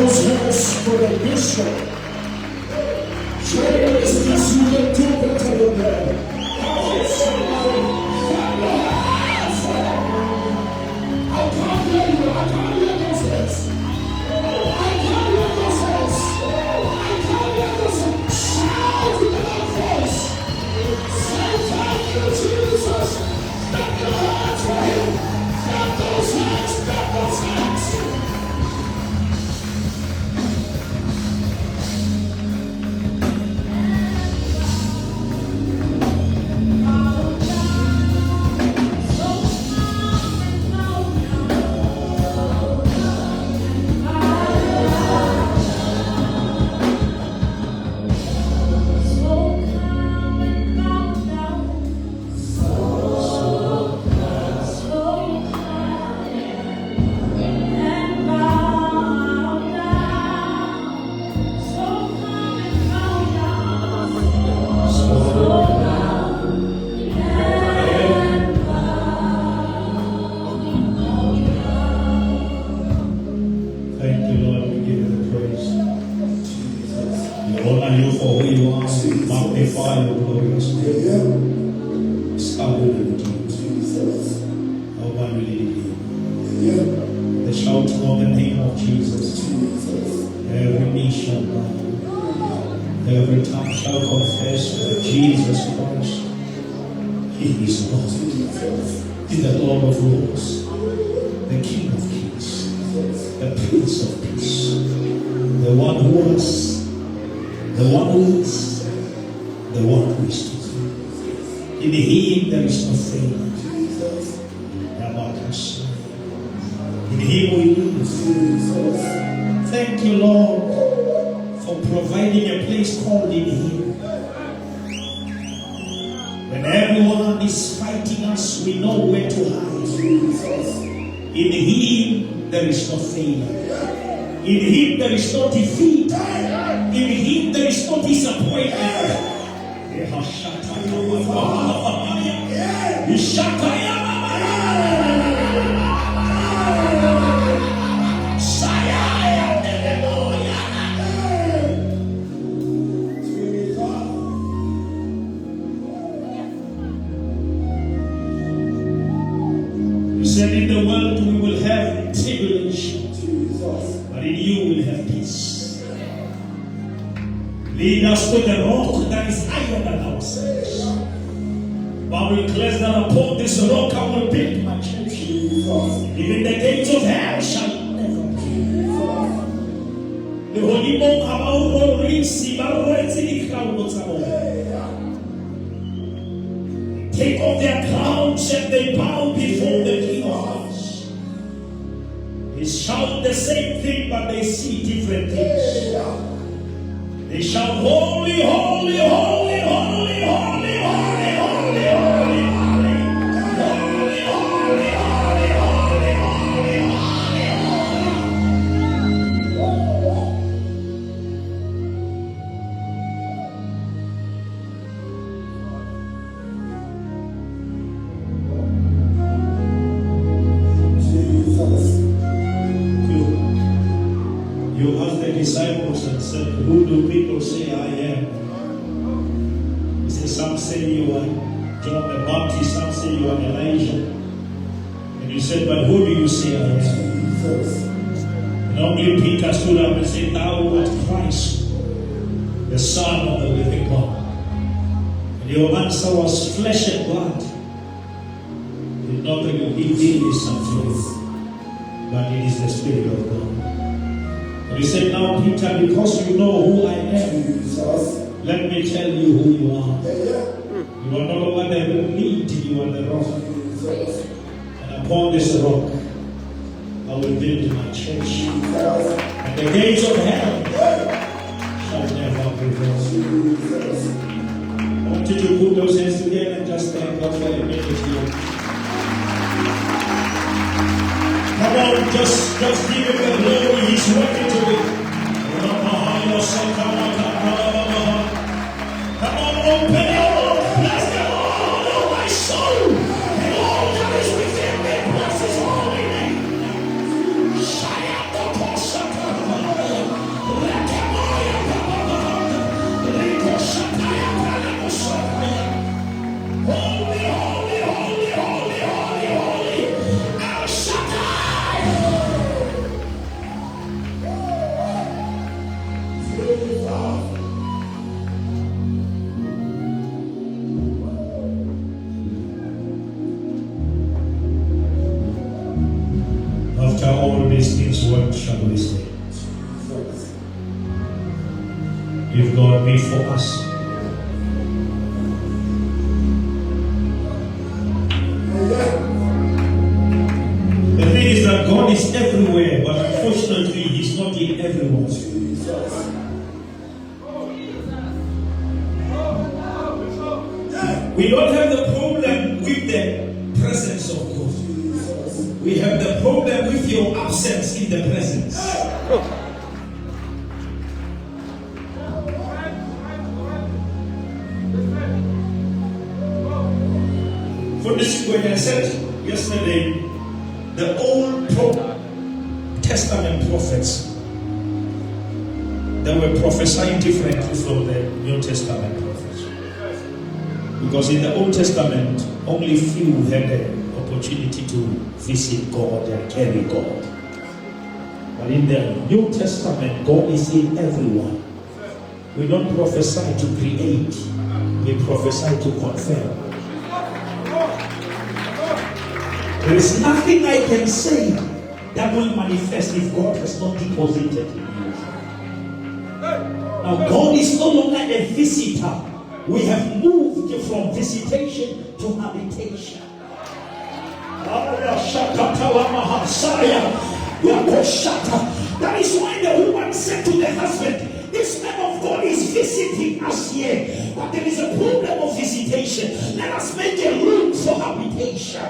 those hands for the bishop. Try this you can do better than that. I can't hear you. I can't hear those hands. I can't hear those hands. I can't hear those hands. Shout in the voice. Say thank you, Jesus. Step your hands for him. Step those hands. Step those hands. Every tongue shall confess that Jesus Christ, He is Lord. He's the Lord of Lords, the King of Kings, the Prince of Peace, the one who was, the one who is, the one who is to come. In Him there is no failure. In Him we live. Thank you, Lord, for providing a place called in Him. When everyone is fighting us, we know where to hide. In Him there is no failure. In Him there is no defeat. In Him there is no disappointment. Said in the world we will have tribulation, but in you we'll have peace. Lead us to the rock that is higher than ourselves. Bible declares that upon this rock I will build my church. Even the gates of hell shall never be. The Holy Monk about receive take off their crowns and they bow before the King of Hearts. They shout the same thing, but they see different things. They shout, holy, holy, holy, holy, holy, holy, holy, holy, holy, holy, holy, holy, holy, holy, You asked the disciples and said, who do people say I am? He said, some say you are John the Baptist, some say you are Elijah. And you said, but who do you say I am? And only Peter stood up and said, thou art Christ, the Son of the living God. And your answer was flesh and blood. Did not give thee some truth, but it is the Spirit of God. He said, now Peter, because you know who I am, let me tell you who you are. You are no longer the meat, you are the rock. And upon this rock, I will build my church. And the gates of hell shall never prevail. I want you to put those hands together and just thank God for a minute here. Come on, just give him the glory. He's working to it. Come on, open your mouth. Bless the Lord, oh my soul. And all that is within me, bless His holy name. Shaya the Pasaka. after all these things, what shall we say? If God be for us, the thing is that God is everywhere, but unfortunately He's not in everyone. We don't have the problem with the presence of God. We have the problem with your absence in the presence. For this, when I said yesterday, the Old Testament prophets, they were prophesying differently from the New Testament prophets. Because in the Old Testament, only few had the opportunity to visit God and carry God. But in the New Testament, God is in everyone. We don't prophesy to create, we prophesy to confirm. There is nothing I can say that will manifest if God has not deposited in you. Now, God is no longer a visitor. We have moved from visitation to habitation. That is why the woman said to the husband, this man of God is visiting us here, but there is a problem of visitation. Let us make a room for habitation.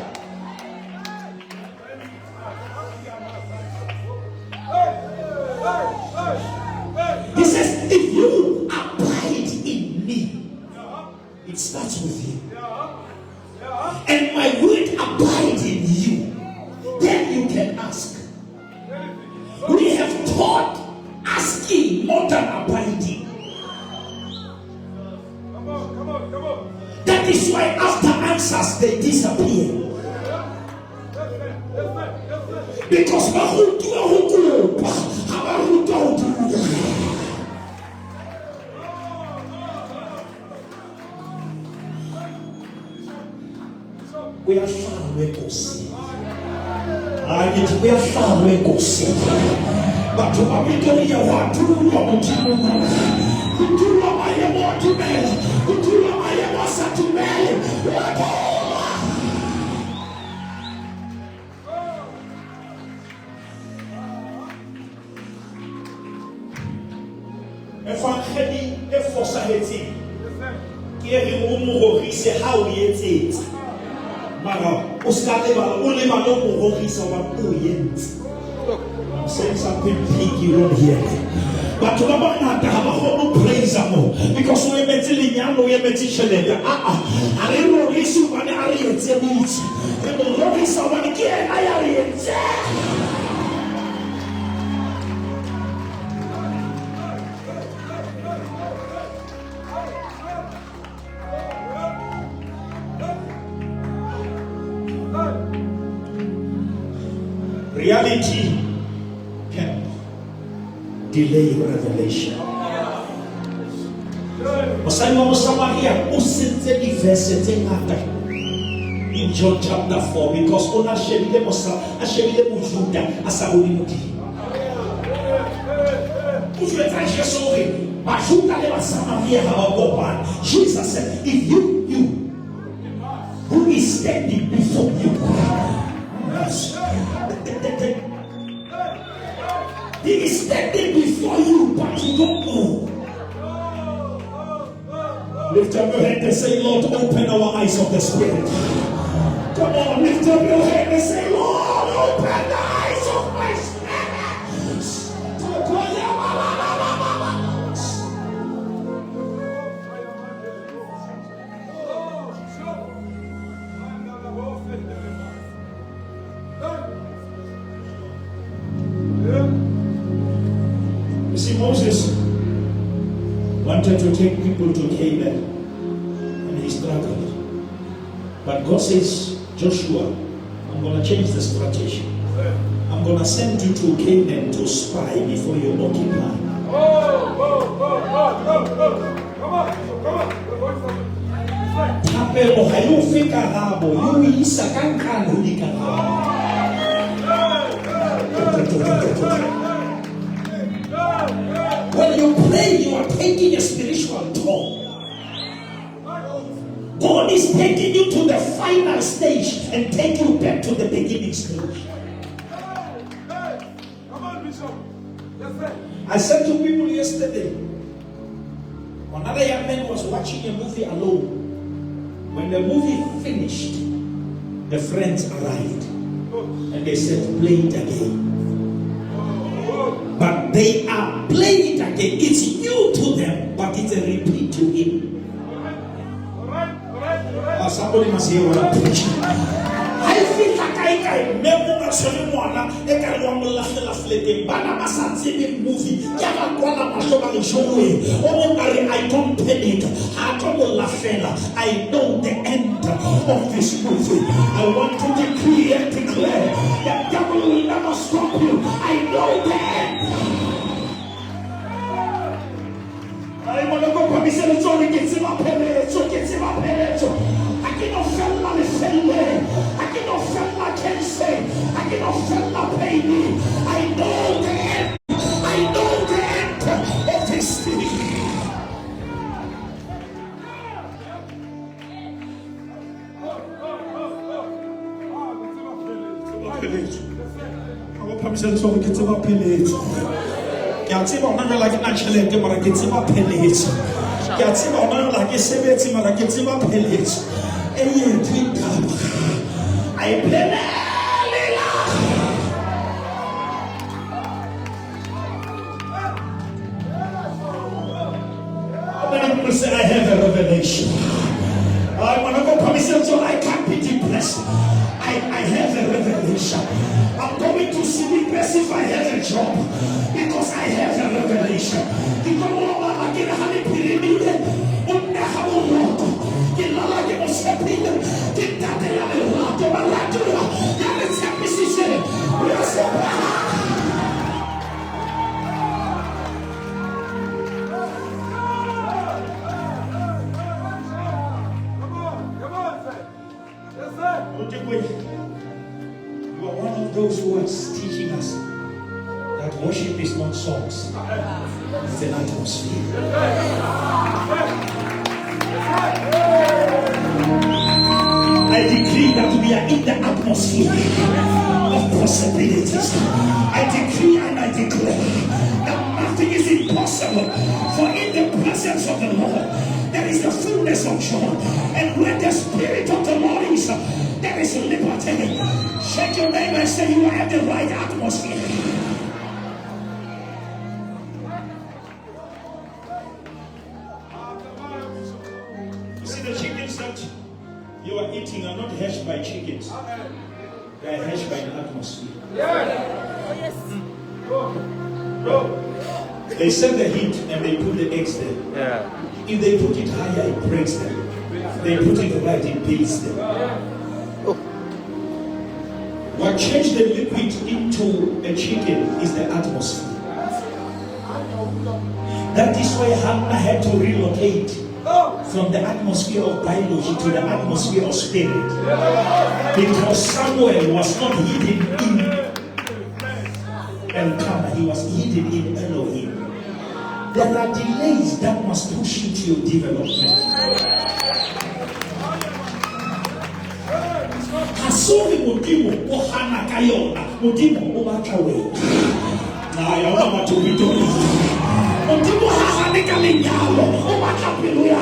He says, if you abide in me, it starts with you. And my word abide in you, then you can ask. We have taught asking more than abiding. Come on. That is why after answers they disappear. Because we are far away to see. We are far away to see. But to have it on your heart, to I'm saying something big you don't hear. But to have a whole praise because we are meeting young, we are meeting I don't know this one. I don't know someone again. Reality can delay revelation. In John chapter 4, because on Jesus said, if you who is standing before you, he is standing before you, but you don't know. Lift up your hand and say, Lord, open our eyes of the Spirit. Come on, lift up your hand and say, Lord, open the eyes of my spirit. Moses wanted to take people to Canaan and he struggled. But God says, Joshua, I'm going to change the strategy. I'm going to send you to Canaan to spy before you occupy. When you pray, you are taking a spiritual toll. God is taking you to the final stage and taking you back to the beginning stage. I said to people yesterday, another young man was watching a movie alone. When the movie finished, the friends arrived and they said, play it again. But they are playing it again. It's new to them, but it's a repeat to him. Somebody must hear what I'm preaching. I feel like I remember something one. They can want to laugh the Banamasa TV movie. I don't panic. I don't laugh. I know the end of this movie. I want to decree and declare that devil will never stop you. I know the end. I want to go from this and get him up I cannot feel my failure. I cannot feel my cancer. I cannot feel my pain. I know the end. I know the end of this thing. I will promise you to get him up in it. Can't see what I'm like naturally, but I get him up in it. Can't see what I'm like a 70, but I get him up in it. I play how many people say I have a revelation? I want to go promise you so I can't be depressed. I have a revelation. I'm going to see the best if I have a job because I have a revelation. You are one of those who are teaching us that worship is not songs, it's an atmosphere. I decree that we are in the atmosphere of possibilities. I decree and I declare that nothing is impossible, for in the presence of the Lord there is the fullness of joy, and where the Spirit of the Lord is, there is liberty. Shake your neighbor and say you are in the right atmosphere. You see, the chickens that you are eating are not hatched by chickens. They are hatched by an atmosphere. They set the heat and they put the eggs there. If they put it higher, it breaks them. They put it right, it builds them. What changed the liquid into a chicken is the atmosphere. That is why Hannah had to relocate from the atmosphere of biology to the atmosphere of spirit. Because Samuel was not hidden in Elkanah, he was hidden in Elohim. There are delays that must push you to your development. Asori mudimo ohana kayona mudimo obakawe. Na ya mama to be done. Mudimo hahane kalinyalo obakapiluya.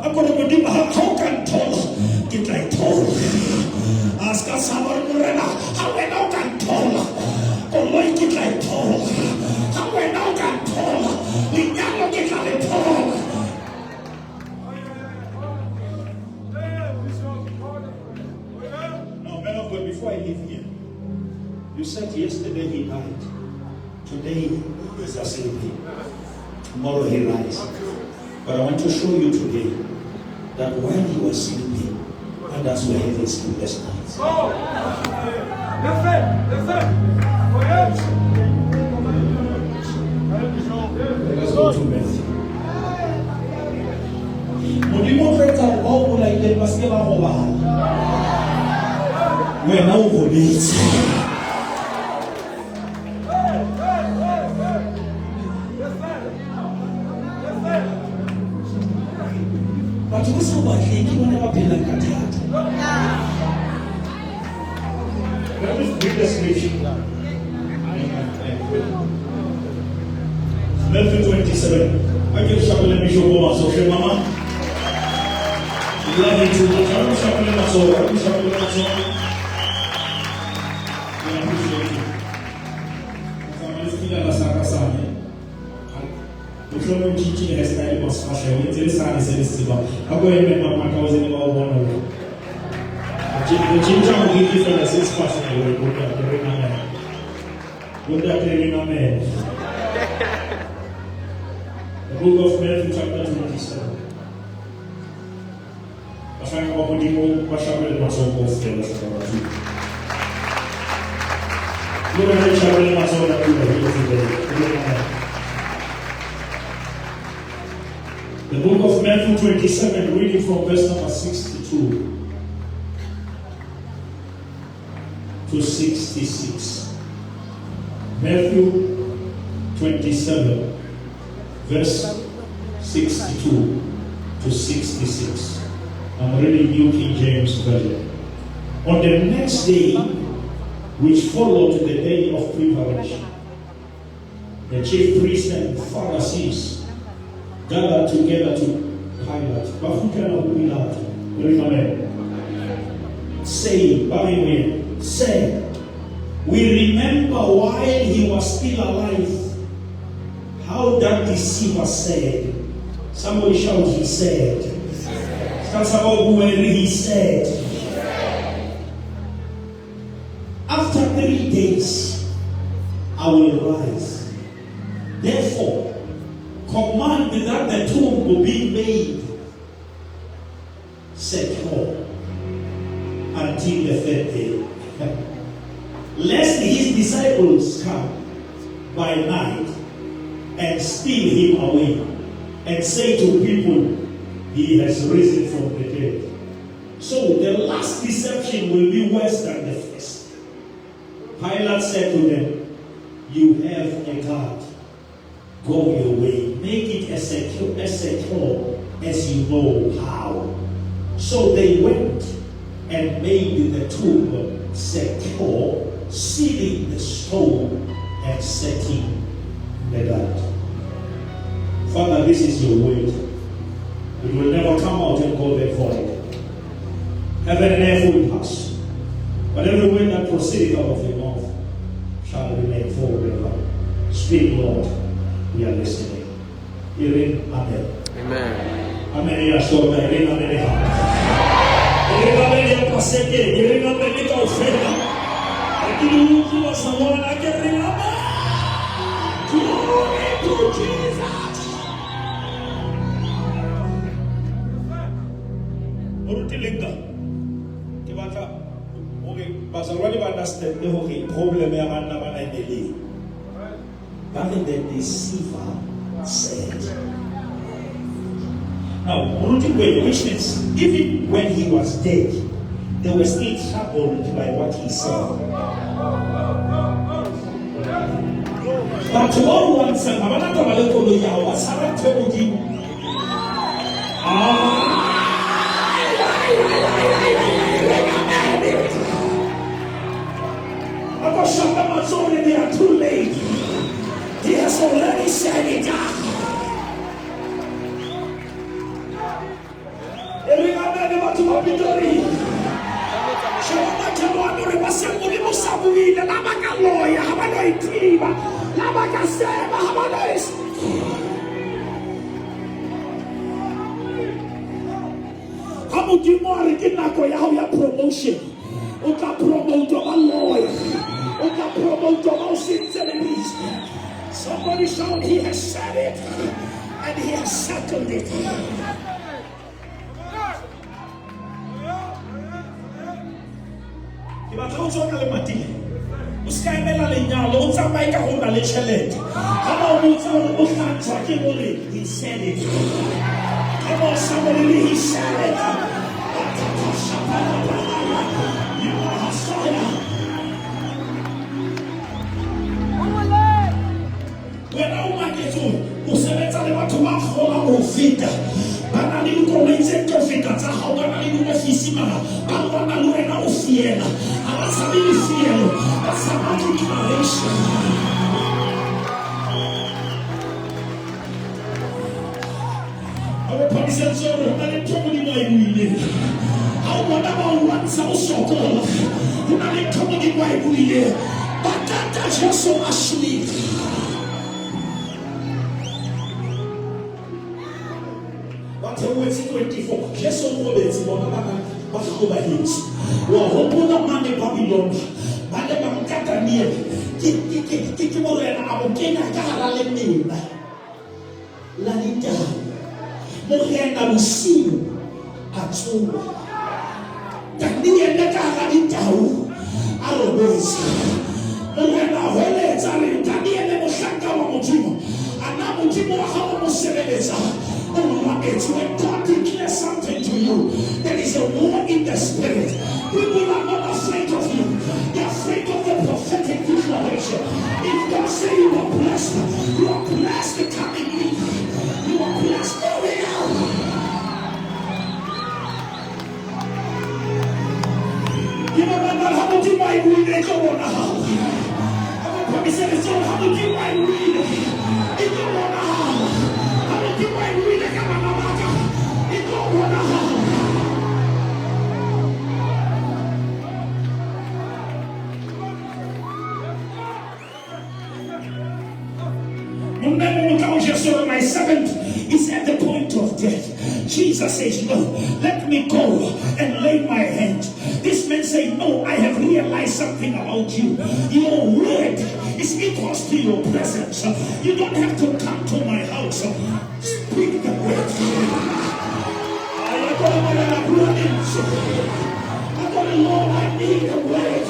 Akora mudimo how can tall get like tall. Ask us how we now can tall. Koloi get like tall. How we now can tall. We now get like tall. But before I leave here, you said yesterday he died. Today is asleep. Tomorrow he rise. But I want to show you today that while he was sleeping, others were having sleepless nights. Let us go to Matthew. le ba se ba go bala wena o gobetse batho ba sa batle ke bona ba phela ka thata. Let me read the scripture. Matthew 27. I give Shakule Mishobo so Mama. Love you too much. I wish Shakule Maso. I wish Shakule Maso. I appreciate you. I'm looking at the Sakasane. The children teaching has kind of special. It's a sign of Celestiva. I'm going to make my was in about 1 hour. The Jinja will give you for the 6 person. The book of Matthew chapter 27. The book of Matthew 27, reading from verse number 62 to 66. Matthew 27, verse 62 to 66. I'm reading New King James Version. On the next day, which followed the day of preparation, the chief priests and Pharisees gathered together to Pilate, saying, we remember while he was still alive, how that deceiver said. Somebody shout, he said. He said. After 3 days, I will rise. Therefore, command that the tomb will be made secure until the 3rd day. Lest his disciples come by night and steal him away and say to people, he has risen from the dead. So the last deception will be worse than the first. Pilate said to them, you have a guard. Go your way. Make it as secure as you know how. So they went and made the tomb secure, sealing the stone and setting the guard. Father, this is your word. It will never come out and go back void. Heaven and earth will pass, but every word that proceeds out of your mouth shall remain forever. Speak, Lord. We are listening. Amen. Amen. Amen. But the deceiver said. Now, which means even when he was dead, they were still troubled by what he said. But to all one said, I'm not going to go to Yahweh. Sarah told you. They are too late. He has already said it. Promotion. Somebody shout, he has said it and he has settled it. He said it. Come on, somebody, he said it. bona le wena o fiela ga ba sabe lefielo ba saba declaration. Our promises are not in trouble in my will. How whatever once I was so called, you're not in trouble in my will. But that's just so much sweet. But I was 24. Just so more than but over hills. Well, open the money Babylon. But the Bankata near. Kikimorena, I will gain a Karalim. Lanita. Morena will see you at all. Tania Naka Itau, Arabes. Morena, Helets, and Tania Nemoshaka Mojimo, and Namojimo Hamoserebeza. It's when God declares something to you, there is a war in the spirit. People are not afraid of you, they're afraid of the prophetic declaration. If God say you are blessed coming in. You are blessed going out. You know how much you might read it go on how. I'm going to say this, how much you might read it go on how. How much you might read it go on how. My servant is at the point of death. Jesus says, no, let me go and lay my hand. This man says, no, I have realized something about you. Your word is equal to your presence. You don't have to come to my house. Speak the word. I thought, Lord, I need a word.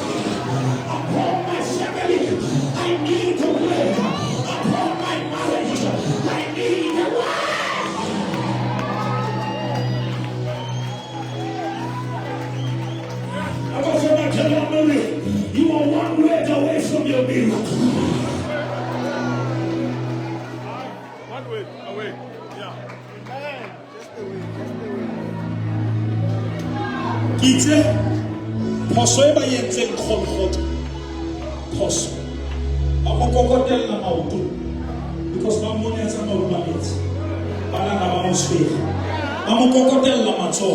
Upon my family, I need a word. Upon my marriage, I need a word. I was going to tell you, you are one word away from your miracle. One word away. Yeah. Kitse, poso e ba yentseng comfort. Poso. Amo kokotela mauto. Because my money is not about it. Banana ba sphere. Amo kokotela matso.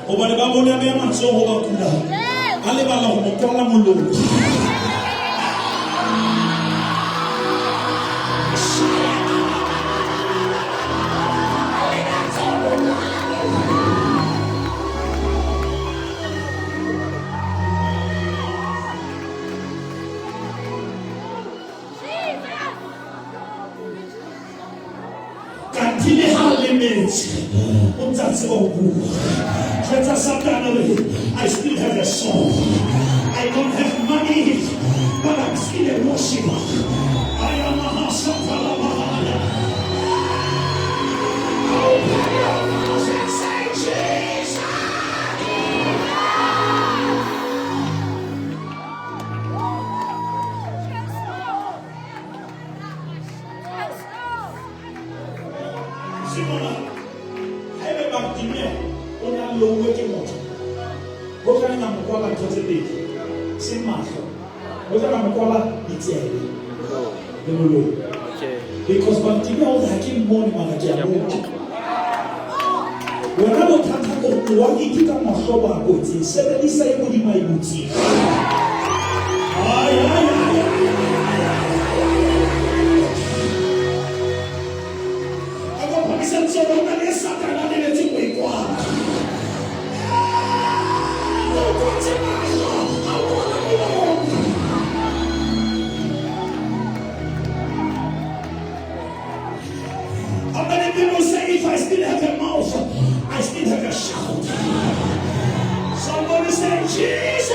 O ba le ba bona be matso ho ba kula. Ale ba la ho mokola mololo. I still have a song. I don't have money, but I'm still a worshiper. I am a Hasapalabahaya. Open your mouth and say, Jesus. Simona, I have a back to me. On a low working water. What can I call a total Sing master. What can I call a detail? Okay. Because Bantina was hacking morning manager. When I don't have to go to one, he took my sober boots. 70 say, would you my booty? I got permission so long that there's something I didn't think we want. How many people say if I still have a mouth, I still have a shout? Somebody say, Jesus!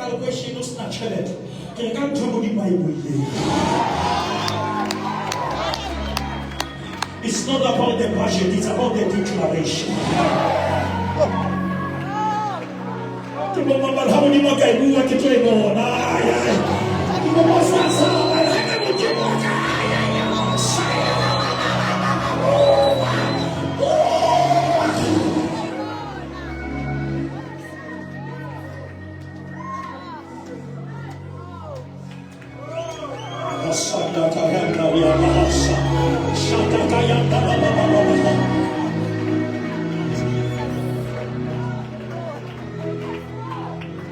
radical question o sena tšhelete ke re ka ntho mo di Bible. It's not about the budget, it's about the declaration. Ke bo mama ha mo di mo ka e bua ke tlo e bona. Ke bo mo sa sa ba ha mo ke mo ka.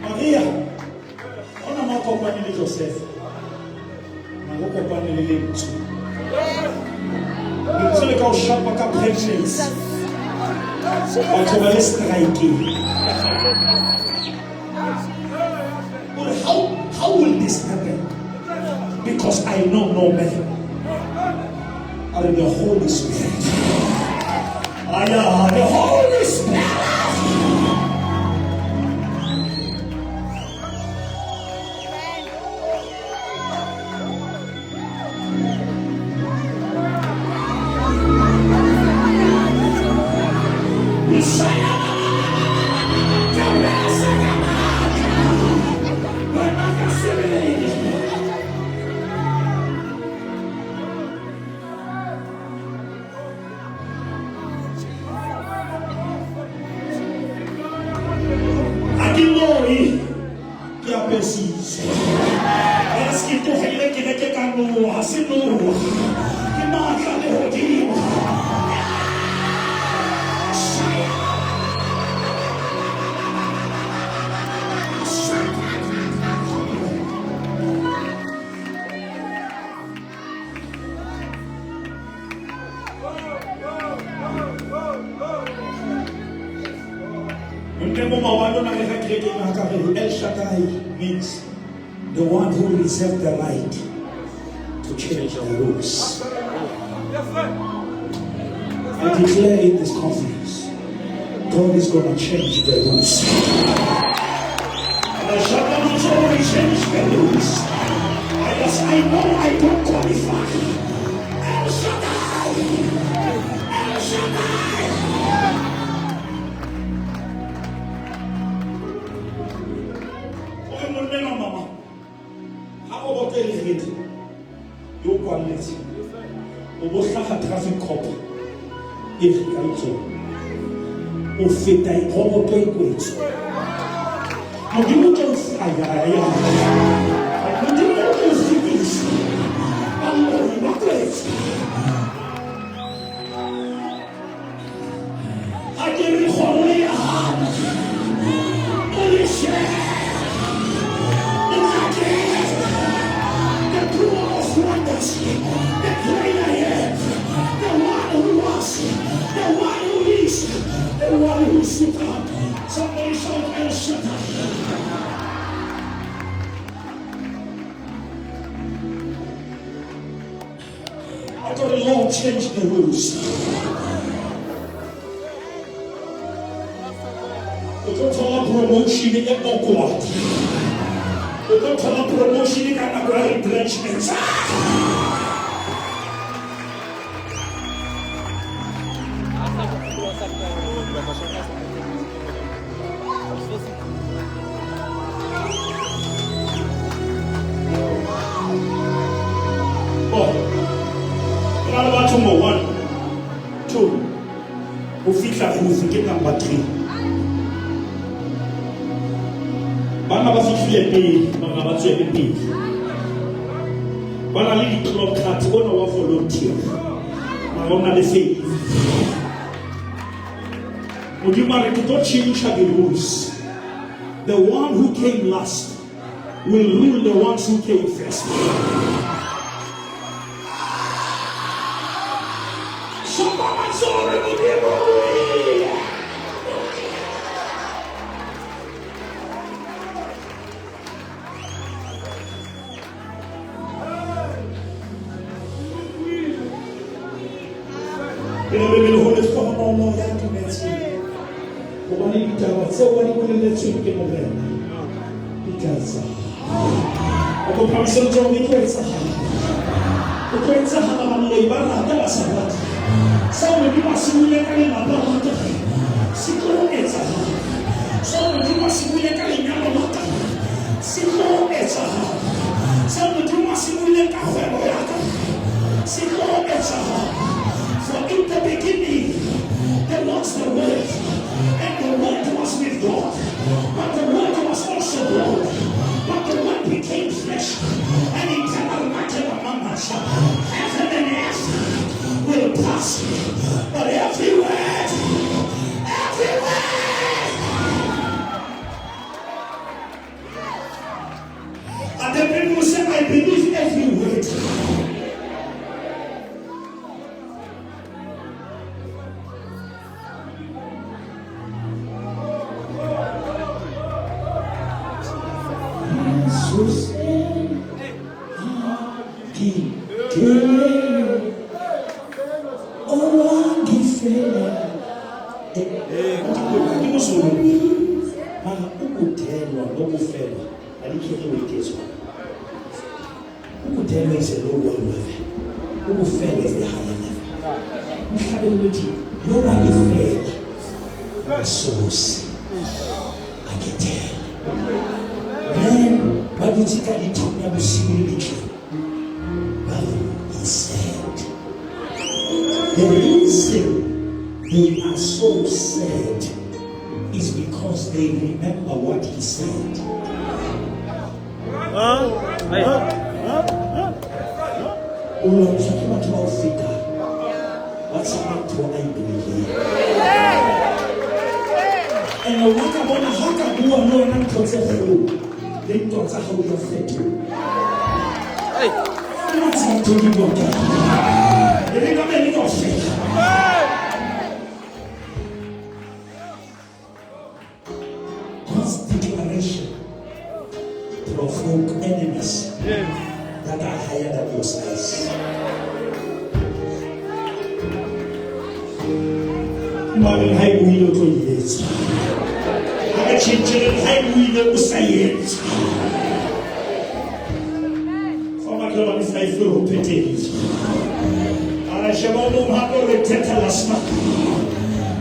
Maria, ona makopani le Joseph. Makopani le Lemtu. Ngitsele ka o shapa ka patience. Batho ba le strike. How will this happen? Because I know no man. Are the Holy Spirit. The Holy Spirit. El Shaddai means the one who reserves the right to change the rules. I declare in this conference, God is going to change the rules. And El Shaddai not only change the rules. I know I don't qualify. El Shaddai! El Shaddai! Mama, how about the head? You can let you will have a traffic cop if you can do. Ou fait un gros peu de coups. On dit que c'est aïe. On dit que c'est ici. Alors, il va être. I didn't hold it up. Holy shit. The great I am, the one who was, the one who is, the one who is to come. Somebody shout El Shaddai. I thought the Lord changed the rules. The total promotion in the Bokwat. The total promotion in the retrenchments. Number 1, 2, ufika kufike number 3. Bana ba fihlile pele, bana ba tswele pele. Bana le di-club cards, bona wa volunteer. Ba bona le faith. Modimo re don't change the rules. The one who came last will rule the ones who came first. Ako promise John ikwenza. Ukwenza halamanlo ibara dala sabati. Sawe di masimule kali mabata. Sikolo eza. Sawe di masimule kali nyamata. Sikolo eza. Sawe di masimule kafero yaka. Sikolo eza. For in the beginning there was the Word, and the Word was with God, but the Word was also God. But the Word became flesh, and he tabernakled among us. Heaven and earth will pass, but every word, and the people say, I believe every word. Nobody failed. Souls. I can tell. Then, but you think I told me I was seeing well, he said, the reason they are so sad is because they remember what he said. What's happened to what I believe? And the work about the haka who are no one to tell you, they don't how you're fit to. What's up to you? They didn't have any of it. God's declaration provoke enemies that are higher than your size. Mami hai muhido to years. Aga children hai muhido to say it. Former club is like full of petties. I shall not have the tetelasma.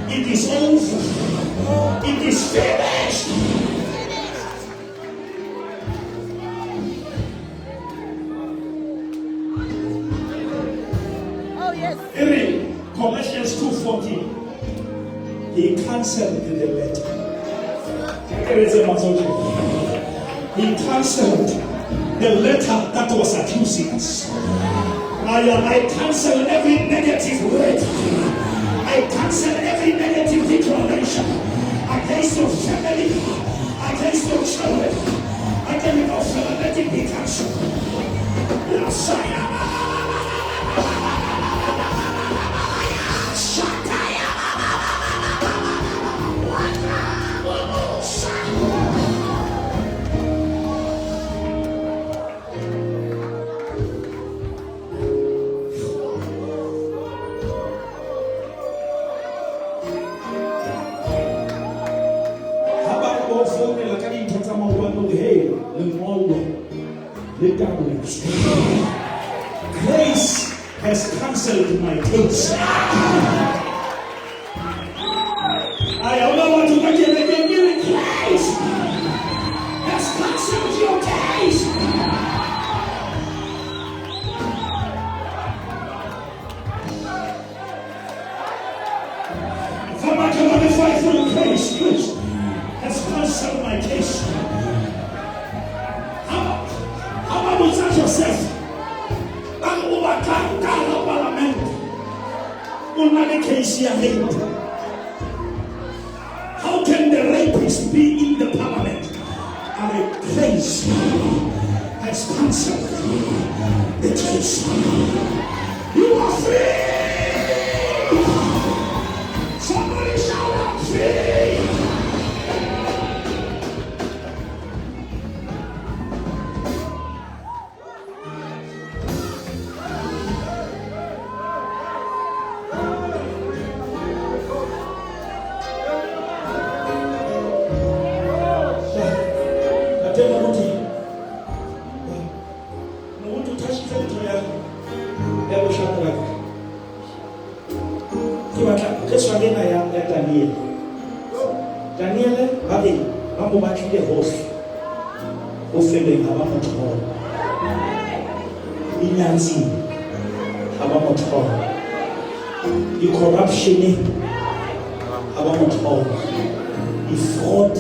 It is over. It is finished. Oh yes. Colossians 2:14. He cancelled the letter. He cancelled the letter that was accusing us. I cancel every negative word. I cancel every negative declaration against your family, against your children. I tell you, let it be cancelled. Grace has cancelled my case. I only want to make it again. Grace has cancelled your case. From my command, fight for the grace. Grace has cancelled my case. How about yourself? How can the rapist be in the parliament? And a grace has cancelled the case. You are free! Somebody shout out free! Daniel, I'm watching the host. Who feeling about much more? In Nancy, about much more. The corruption, about much more. The fraud,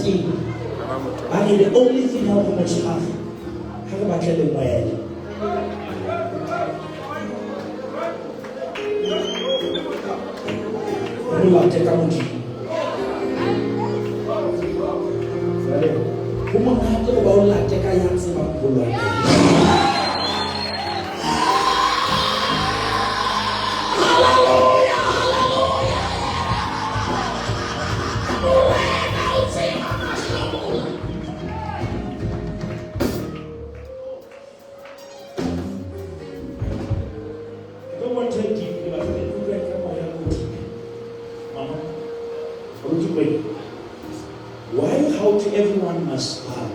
and the only thing I want to have about the world. We will take a look. Como nada bawa latte kayak sebab bulan. Haleluya, haleluya. Kau mau jadi apa? Kau kamu yang muda. Mama, kau cuba. Why how to everyone must bow?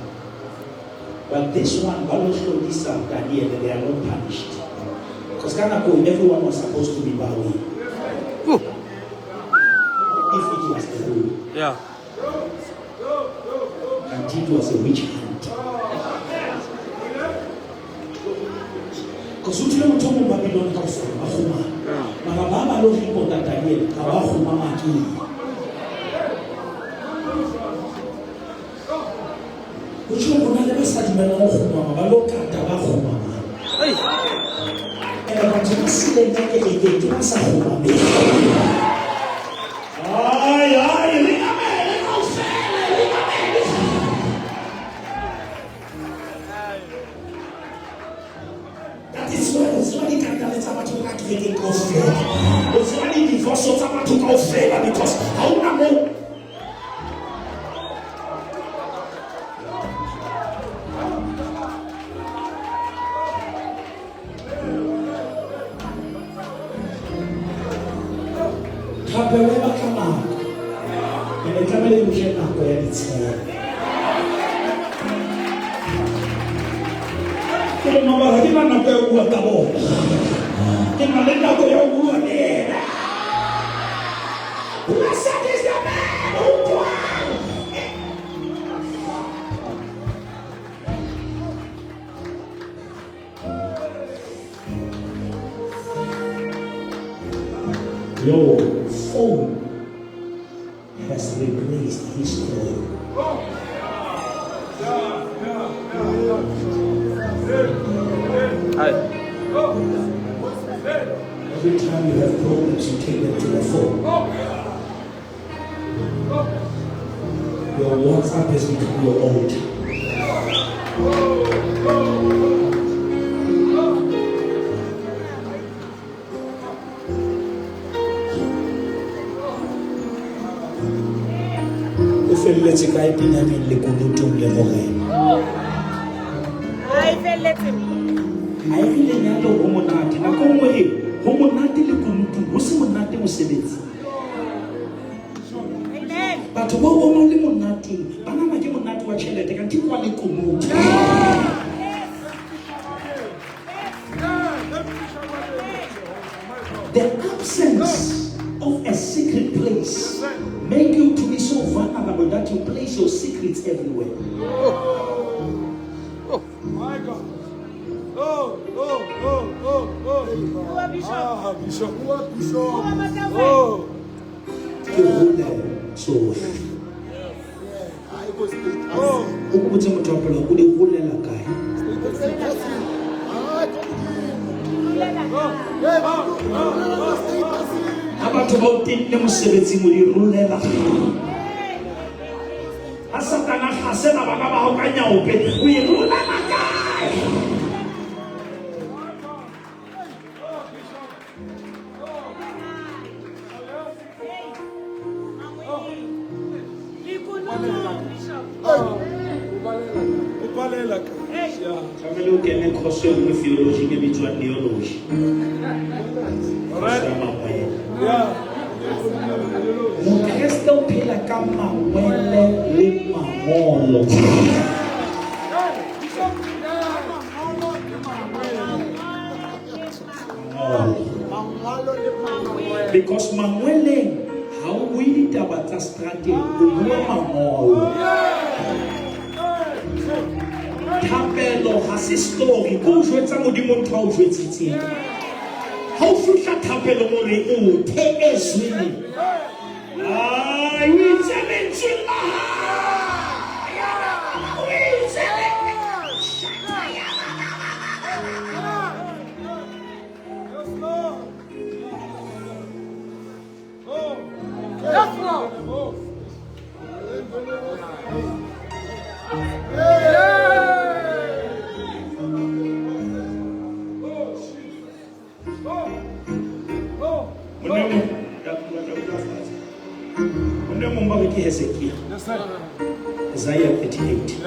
But this one, Balosho, this Daniel, they are not punished. Because everyone was supposed to be bowing. If it was the rule. Yeah. And it was a witch hunt. Because you don't talk about Babylon house, Mahoma. Mahama don't think about Daniel, Kabahoma Maki. Uchu kuna basa dimana khuma ba lo kata ba khuma ai ba tshwana sile nka ke ke sa khuma me ai linga me no sele linga me that is why it's why it can let about to like ke go fail it's why the divorce of about to go fail because how na mo Wherever come out, and the family will get up where it's here. Kung mabahagi na nagkagulat ako, kinalit ako yung buwan eh. Blessed is the man who dwells. Your phone has replaced his throne. Every time you have problems, you take them to the phone. Your WhatsApp has become your old. Let's go in the kunutum le mohe. I really nyalo homonati na ko mohe homonati le kunutum ho se monate mo sebetsi. Amen. Batho ba o le monate bana ma ke monate wa tšhelete ka ke kwa le kunutu. The absence of a secret place make you to be so vulnerable that you place your secrets everywhere. Oh my God. Bishop. Oh. You hold them so well. Ukubutse motho wa pela go di holela kae? Abatho ba o tenne mosebetsi mo di rolela. A Satana ga se na bana ba go ka nyaope o e rolela kae? Family can make question with theology, maybe to a neology. Yeah. Mujeres pela kama wele lima molo. Because Manueleng, how we did about the strategy, Thapelo ha se story go jwetsa modimo ntho o jwetsitseng ha o fihla thapelo more o the eswele you itsementse la Isaiah 38.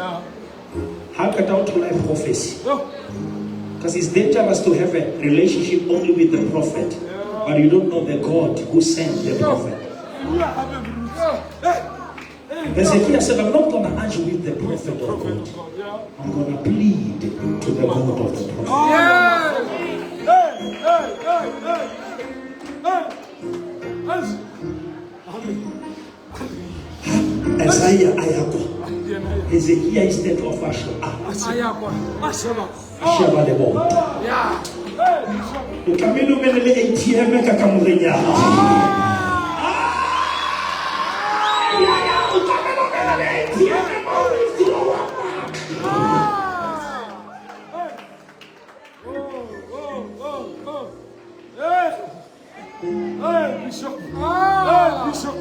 How can I life prophecy? Because it's dangerous to have a relationship only with the prophet, but you don't know the God who sent the prophet. Ezekiel said, I'm not going to argue with the prophet of God. I'm going to plead to the God of the prophet. Isaiah Ayako. Ezekiel is the of Asheba the boat. The Camilo Menele ATM Kakamurenya. Bishop. Bishop.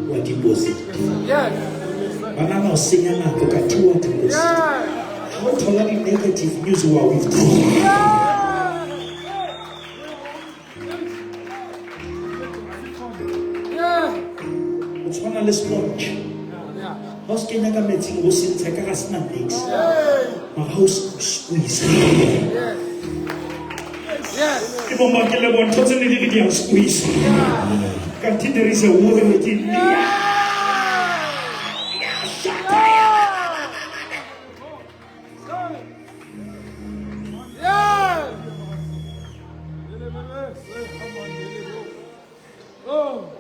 What deposit? Banana singing and Coca-Cola to this. How totally negative news were withdrawn. It's one of the sponge. House can never meet you since I got snacks. My house squeeze. If I'm not going to totally video squeeze. There is a word within me.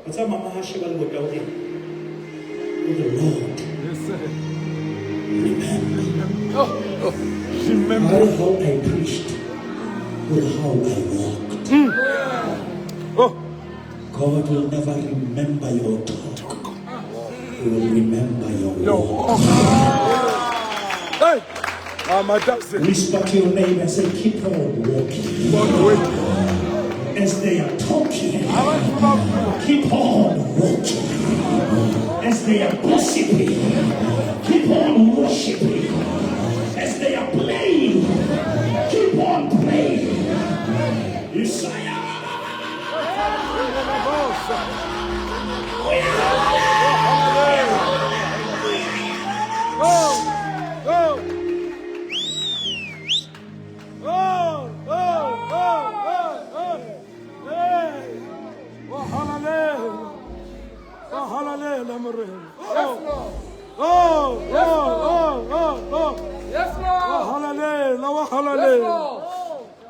What's up, Mama Hashibal? The Lord. Remember how I preached or how I walked. God will never remember your talk. He will remember your walk. Whisper to your neighbor and say, keep on walking. As they are talking, keep on walking. As they are gossiping, keep on worshiping. As they are playing, keep on playing. Isaiah.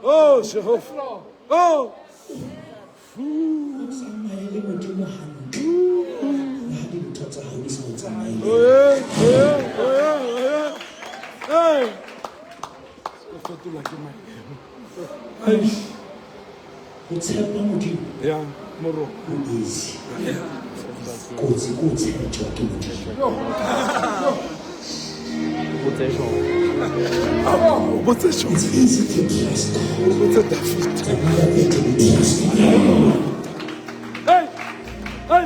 Oh, Jehovah. Oh. Yeah, Moro. It's easy to trust. Hey! Hey!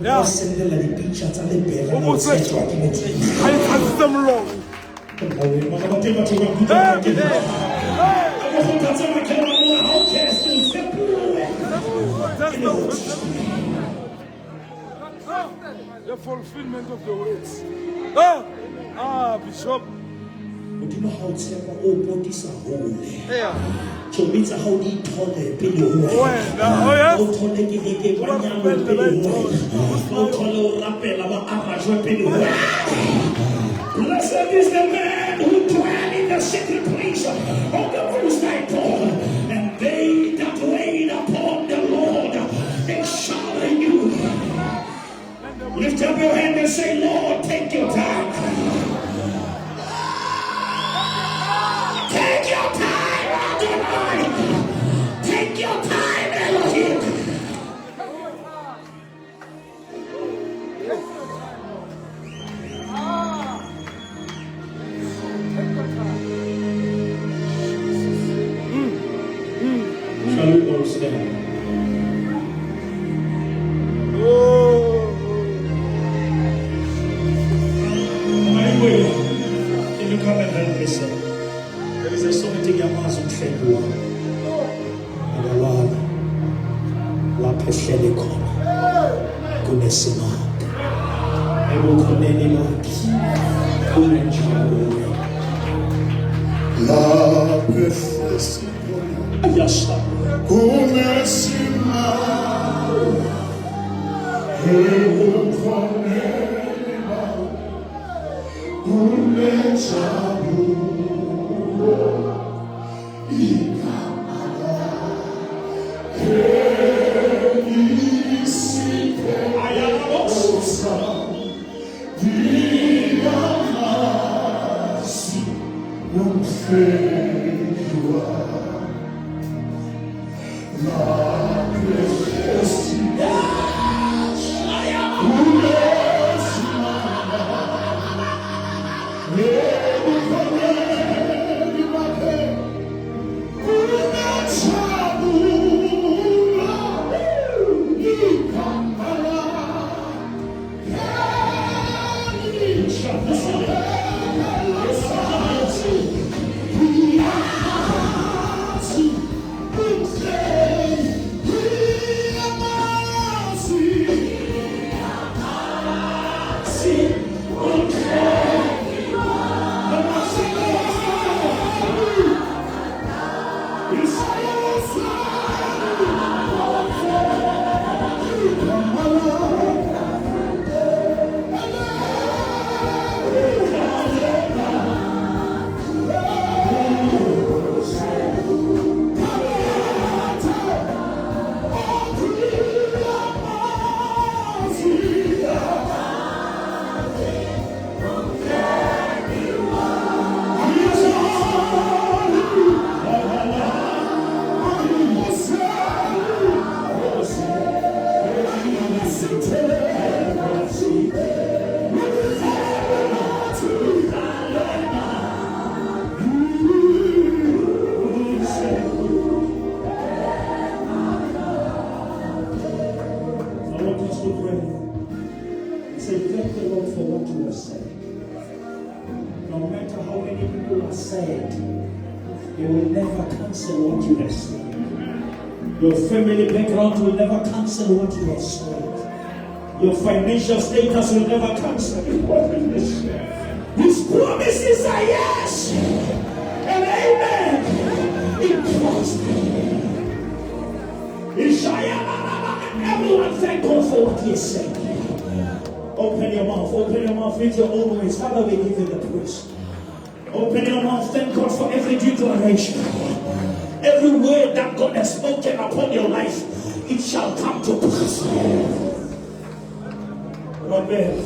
Yeah. I touched them wrong. The fulfillment of the words. Bishop. But you know how it's like all bodies are holy. Yeah. So it's how they told the pillow. Oh, yes. Blessed Blessed is the man who dwell in the secret place of the Most High God. And they that wait upon the Lord, they shall renew. Lift up your hand and say, Lord, take your time. Take your time, Adonai. Take your time, Elohim. Shall we all stand? Can you come and help me, sir? There is a song in your mouth on February. And Allah, La Peshelicon, Kunesima, Ebu Kunenima, Kunenjabu, La Peshelicon, Ayasha, Kunesima, Ebu Kunenima, Kunenjabu. Your family background will never cancel what you have said. Your financial status will never cancel it. His promises are yes and amen in Christ. Everyone thank God for what He has said. Open your mouth with your own ways. Father, we give you the praise. Open your mouth, thank God for every declaration. Every word that God has spoken upon your life, it shall come to pass. Amen.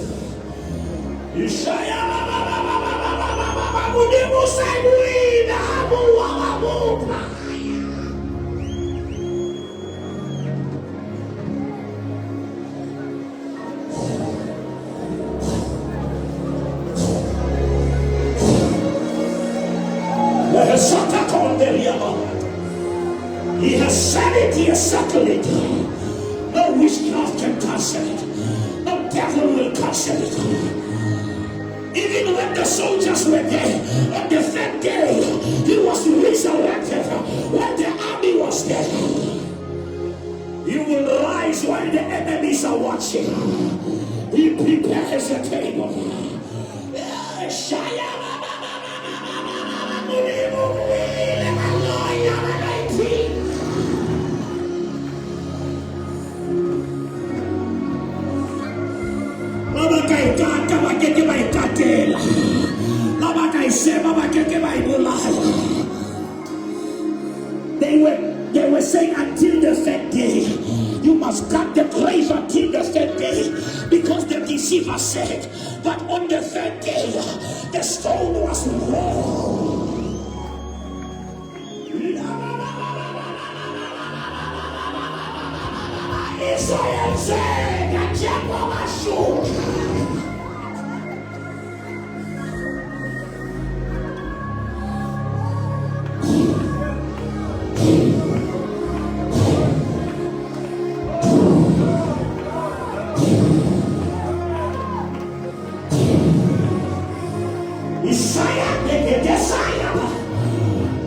He has said it, He has settled it. No witchcraft can cancel it. No devil will cancel it. Even when the soldiers were there, on the third day, He was resurrected. When the army was dead, He will rise while the enemies are watching. He prepares a table. They were saying until the third day. You must cut the grave until the third day. Because the deceiver said that on the third day, the stone was rolled. Israel said that Jehovah should.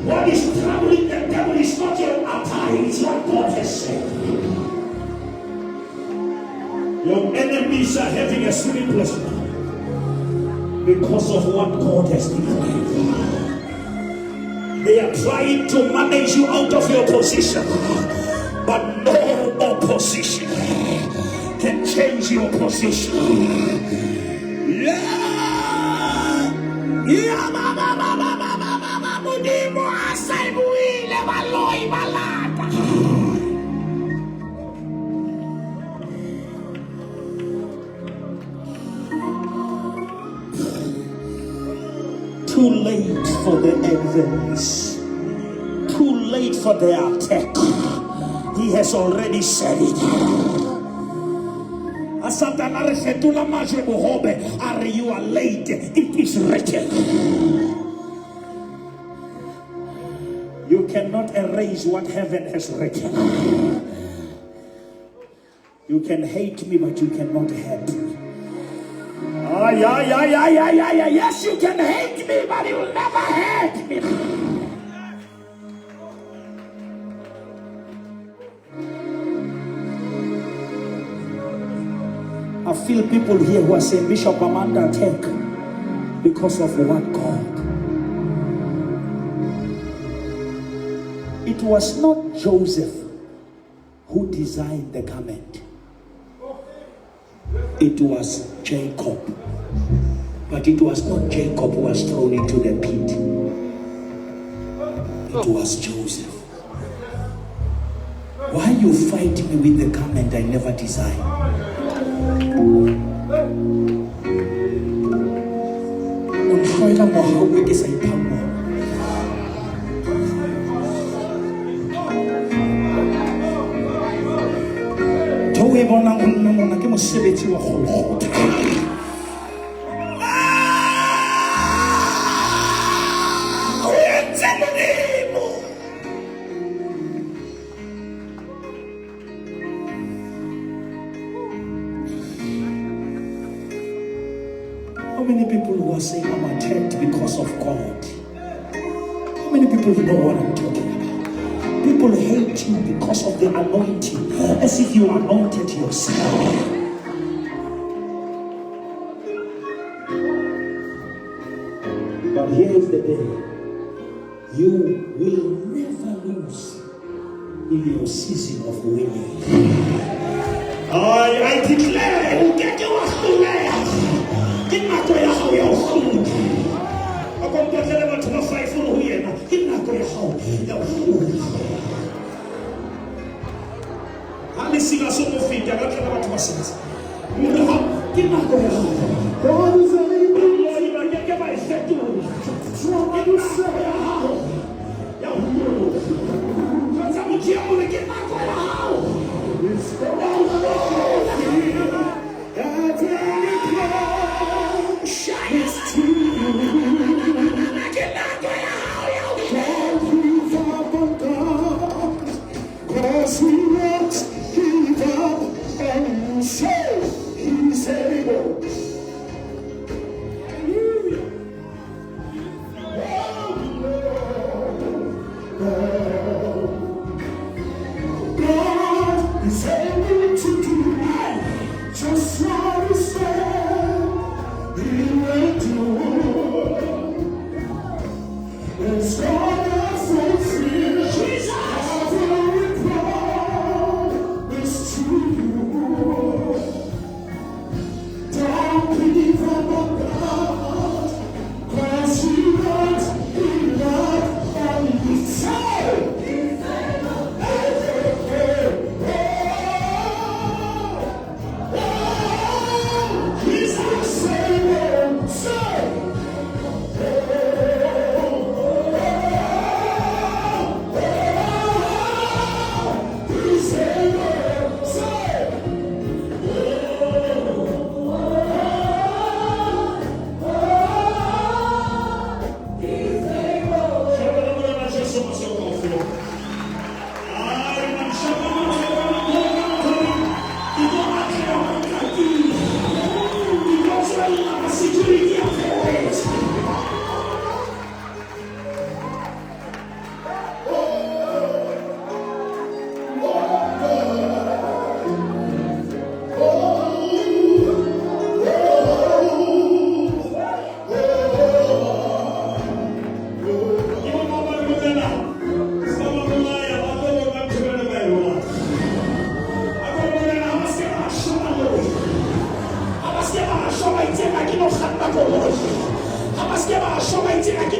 What is troubling the devil is not your appetite, it's what God has said. Your enemies are having a sleepless night because of what God has declared. They are trying to manage you out of your position, but no opposition can change your position. Too late for the enemies. Too late for the attack. He has already said it. You are late. It is written. You cannot erase what heaven has written. You can hate me, but you cannot hate me. Yes, you can hate me, but you will never hate me. I feel people here who are saying, Bishop, I'm under attack because of what God. It was not Joseph who designed the garment. It was Jacob. But it was not Jacob who was thrown into the pit. It was Joseph. Why you fight me with the garment I never designed? How many people who are saying I'm attacked because of God? How many people know what I'm talking about? People hate you because of the anointing, as if you anointed yourself. But here is the day. You will never lose in your season of winning. I declare, you get your story. Get not to your food. I'm going to tell them to my fight for who you are. Get not to your food. I'm missing a sort of feet. I'm not going to my sons. Get not to your food. God is able. You get my step to you. Get not to your house. Because I'm going to get not to your house. It's the shines to you. I cannot go out. Can't move up on God. Cause He won't give up and say He's able. God is able to do just what He said. He will do. It's gonna fulfill every promise to you.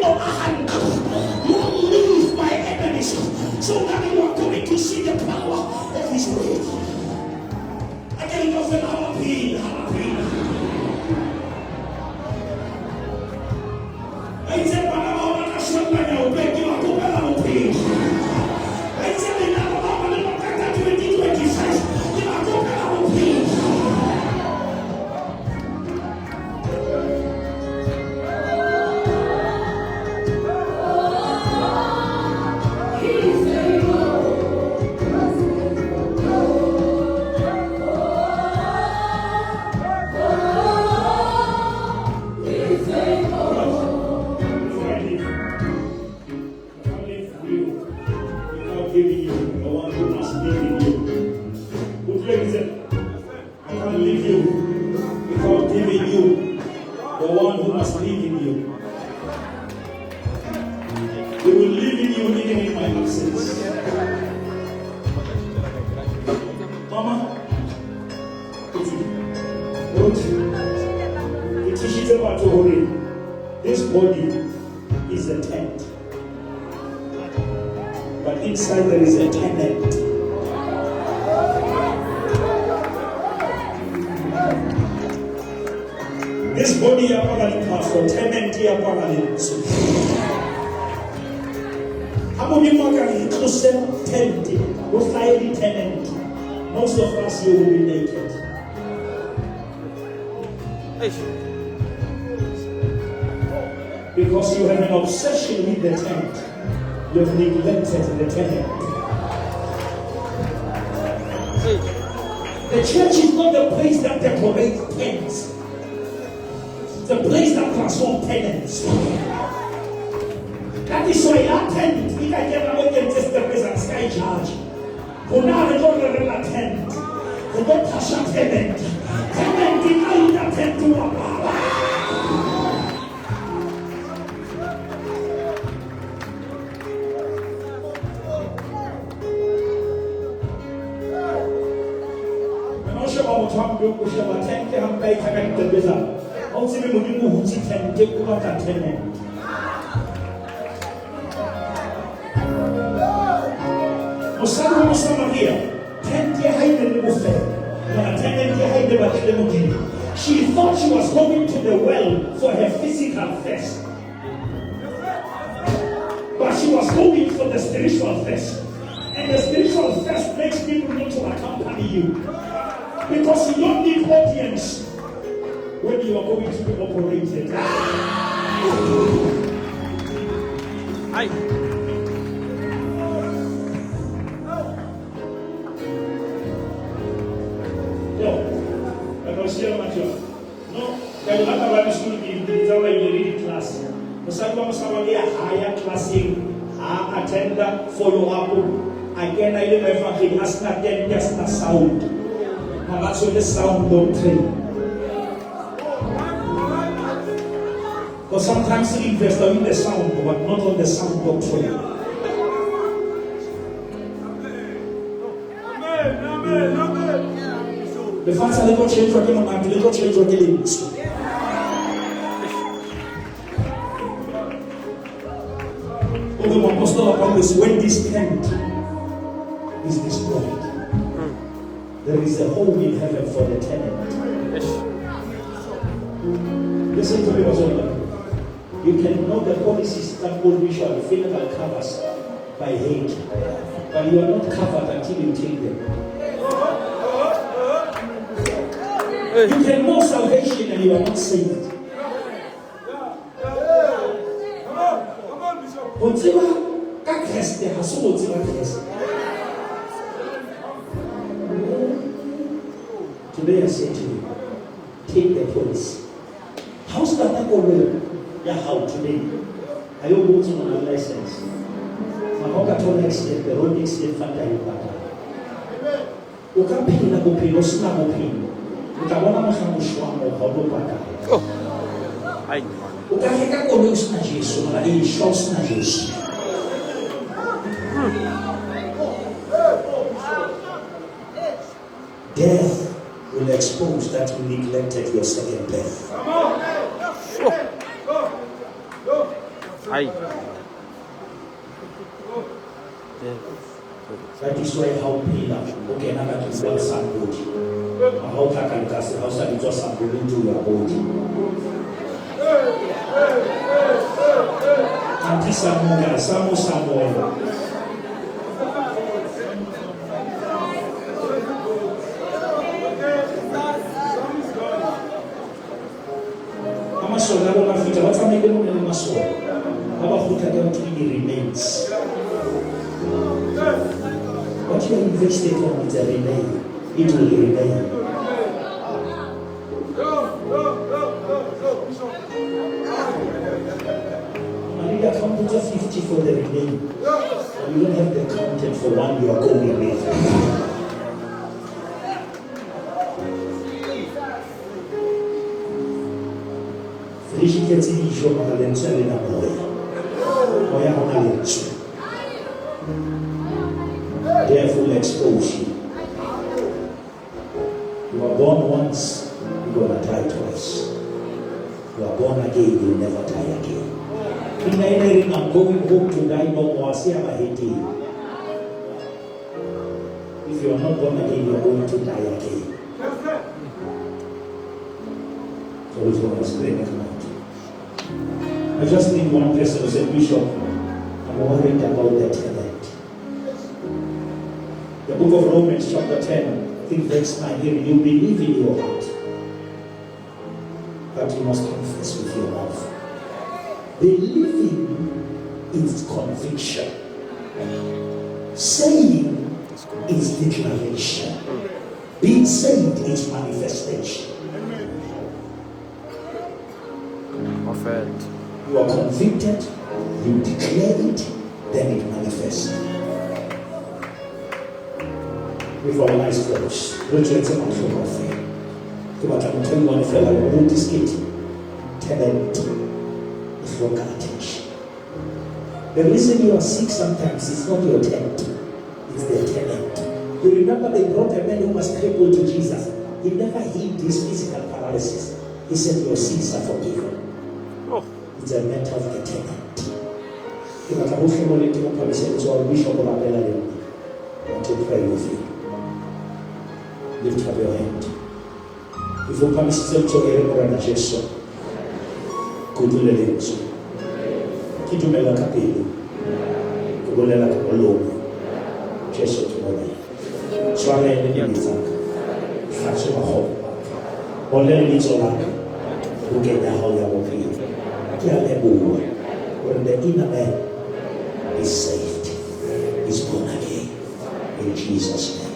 Lord, leave my enemies so that you are going to see the power of his way. Again, you feel our pain. I said, but I'm not sure that I'll beg you to go back on pain. I said, I'm not going to 2025. You are going back on pain. This body is a tent, but inside there is a tenant. This body is for tenant here. How many more can inclusive tent? Most likely tenant. Most of us here will be naked. Because you have an obsession with the tent, you have neglected the tenant. The church is not the place that decorates tents. It's the place that transforms tenants. That is why that tent, if I get away and just the place and sky charge, who now they don't have a tent, they don't touch a tenant. Tenant deny that tent to a power. She thought she was going to the well for her physical thirst, but she was going for the spiritual thirst. And the spiritual thirst makes people not to accompany you. Because you don't need audience when you are going to be operated. Hi. No, I was here much. No, there is not about the school in the reading class. The second one a higher classing, attender, follow up. Again, I never think as not then just a sound. And that's what the sound doctrine. But sometimes we invest in the sound, but not on the sound doctrine. The fact that little change working on my little change working. Although Apostle upon this, when this tent is destroyed, there is a home in heaven for the tenant. Listen to me, Mazzola. You can know the policies that all visual physical covers by hate, but you are not covered until you take them. You can know salvation and you are not saved. Today I say to you, take the policy. How's that not going? Yeah, how today? Are you voting on a license? Mahoka to next step, the road next step, Fanta Yukata. You can't pay na go pay, no snap go pay. You can't want to make a shwam or how do Pata. You can't make a colleague na Jesus, na a shows na Jesus. Death will expose that you neglected your second birth. Hi. That is why how pillar, okay, now that is what somebody. How can you say, how shall it just somebody into your body? And this Samuel. What's a make them in Maso? How about put them to the remains? What you invested on is a remain. It will remain. And you have to 50 for the remain. And you don't have the content for one you are going with. Therefore, expose you. You are born once, you're going to die twice. You are born again, you'll never die again. I'm going home to die no more. If you are not born again, you are going to die again. So it's going to explain it out. I just need one person who said, Bishop, I'm worried about the tenant. The book of Romans chapter 10, I think verse 9, here, you believe in your heart, but you must confess with your mouth. Believing is conviction. Saying is declaration. Being saved is manifestation. You are convicted, you declare it, then it manifests. With our eyes closed, don't let someone feel coffee. But I'm telling one fellow, I wrote this kid. Tenant is your attention. The reason you are sick sometimes is not your tent, it's the tenant. You remember they brought a man who was crippled to Jesus. He never healed his physical paralysis. He said, your sins are forgiven. It's a matter of the tenant. If I can so I wish I could have want to pray with you. Lift up your hand. If you come to a Jesus, go to the lenso. Kitumela kapelo. Kubolela kabolomo. Jesus to me. Swale ni nitaka. Fasho ho. Ole ni zola. Ukenya ho ya wofi. When the inner man is saved, is born again in Jesus' name.